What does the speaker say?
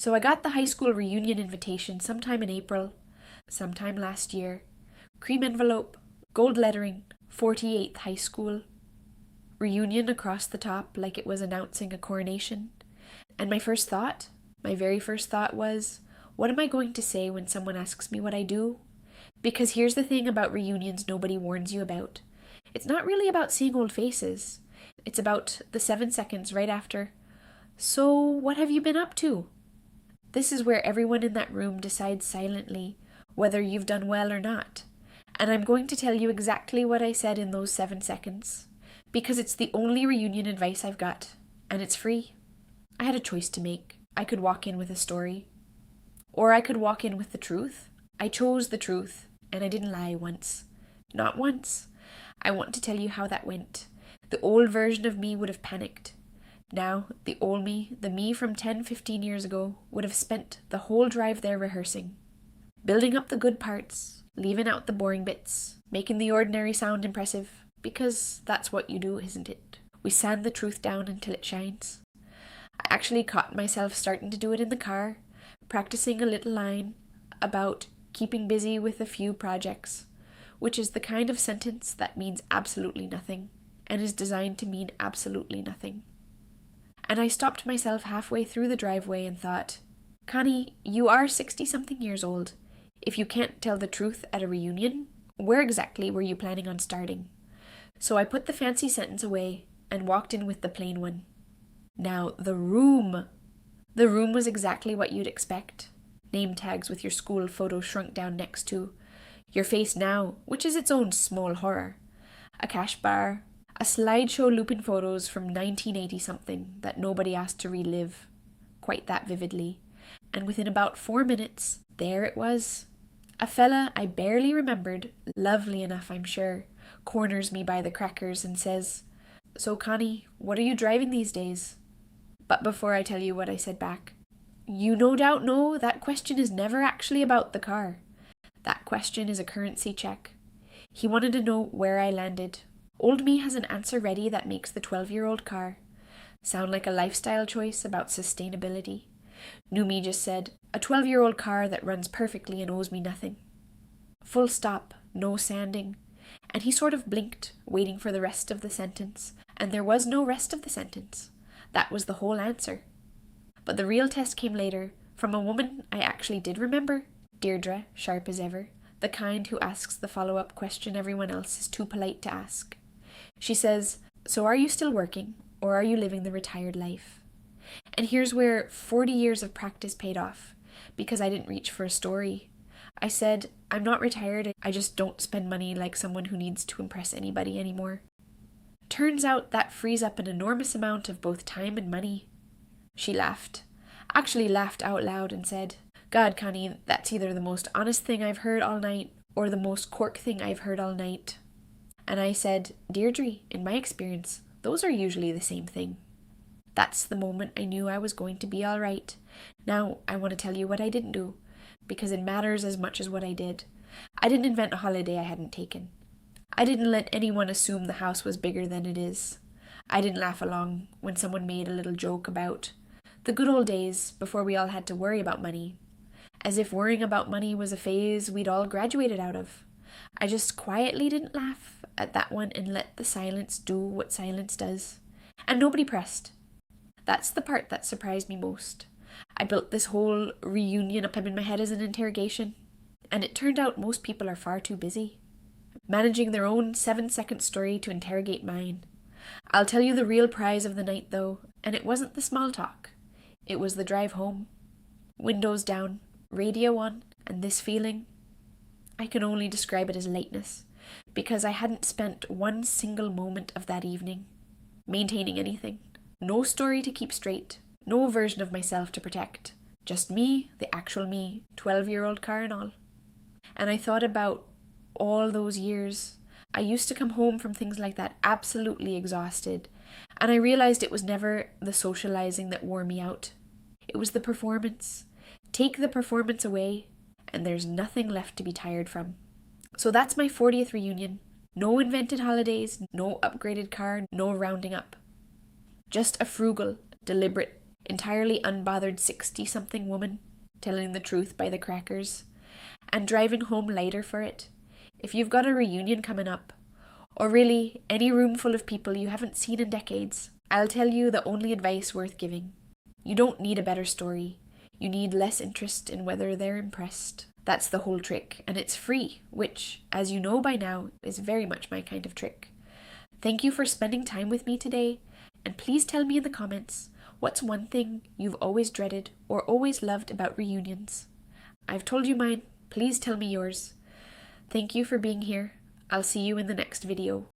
So I got the high school reunion invitation sometime in April, sometime last year. Cream envelope, gold lettering, 48th high school. Reunion across the top like it was announcing a coronation. And my very first thought was, what am I going to say when someone asks me what I do? Because here's the thing about reunions nobody warns you about. It's not really about seeing old faces. It's about the 7 seconds right after, so what have you been up to? This is where everyone in that room decides silently whether you've done well or not. And I'm going to tell you exactly what I said in those 7 seconds. Because it's the only reunion advice I've got. And it's free. I had a choice to make. I could walk in with a story. Or I could walk in with the truth. I chose the truth. And I didn't lie once. Not once. I want to tell you how that went. The old version of me would have panicked. Now, the old me, the me from 10-15 years ago, would have spent the whole drive there rehearsing. Building up the good parts, leaving out the boring bits, making the ordinary sound impressive, because that's what you do, isn't it? We sand the truth down until it shines. I actually caught myself starting to do it in the car, practicing a little line about keeping busy with a few projects, which is the kind of sentence that means absolutely nothing, and is designed to mean absolutely nothing. And I stopped myself halfway through the driveway and thought, Connie, you are 60-something years old. If you can't tell the truth at a reunion, where exactly were you planning on starting? So I put the fancy sentence away and walked in with the plain one. Now, the room was exactly what you'd expect. Name tags with your school photo shrunk down next to. Your face now, which is its own small horror. A cash bar. A slideshow looping photos from 1980-something that nobody asked to relive quite that vividly. And within about 4 minutes, there it was. A fella I barely remembered, lovely enough I'm sure, corners me by the crackers and says, So Connie, what are you driving these days? But before I tell you what I said back, you no doubt know that question is never actually about the car. That question is a currency check. He wanted to know where I landed. Old me has an answer ready that makes the 12-year-old car sound like a lifestyle choice about sustainability. New me just said, a 12-year-old car that runs perfectly and owes me nothing. Full stop, no sanding. And he sort of blinked, waiting for the rest of the sentence. And there was no rest of the sentence. That was the whole answer. But the real test came later, from a woman I actually did remember, Deirdre, sharp as ever, the kind who asks the follow-up question everyone else is too polite to ask. She says, So are you still working, or are you living the retired life? And here's where 40 years of practice paid off, because I didn't reach for a story. I said, I'm not retired, I just don't spend money like someone who needs to impress anybody anymore. Turns out that frees up an enormous amount of both time and money. She laughed, actually laughed out loud and said, God, Connie, that's either the most honest thing I've heard all night, or the most cork thing I've heard all night. And I said, Deirdre, in my experience, those are usually the same thing. That's the moment I knew I was going to be all right. Now, I want to tell you what I didn't do, because it matters as much as what I did. I didn't invent a holiday I hadn't taken. I didn't let anyone assume the house was bigger than it is. I didn't laugh along when someone made a little joke about the good old days before we all had to worry about money, as if worrying about money was a phase we'd all graduated out of. I just quietly didn't laugh at that one and let the silence do what silence does. And nobody pressed. That's the part that surprised me most. I built this whole reunion up in my head as an interrogation, and it turned out most people are far too busy, managing their own 7-second story to interrogate mine. I'll tell you the real prize of the night, though, and it wasn't the small talk. It was the drive home. Windows down, radio on, and this feeling. I can only describe it as lateness, because I hadn't spent one single moment of that evening maintaining anything. No story to keep straight, no version of myself to protect. Just me, the actual me, 12-year-old car and all. And I thought about all those years. I used to come home from things like that absolutely exhausted, and I realized it was never the socializing that wore me out. It was the performance. Take the performance away, and there's nothing left to be tired from. So that's my 40th reunion. No invented holidays, no upgraded car, no rounding up. Just a frugal, deliberate, entirely unbothered 60-something woman, telling the truth by the crackers, and driving home lighter for it. If you've got a reunion coming up, or really any room full of people you haven't seen in decades, I'll tell you the only advice worth giving. You don't need a better story. You need less interest in whether they're impressed. That's the whole trick, and it's free, which, as you know by now, is very much my kind of trick. Thank you for spending time with me today, and please tell me in the comments, what's one thing you've always dreaded or always loved about reunions? I've told you mine, please tell me yours. Thank you for being here. I'll see you in the next video.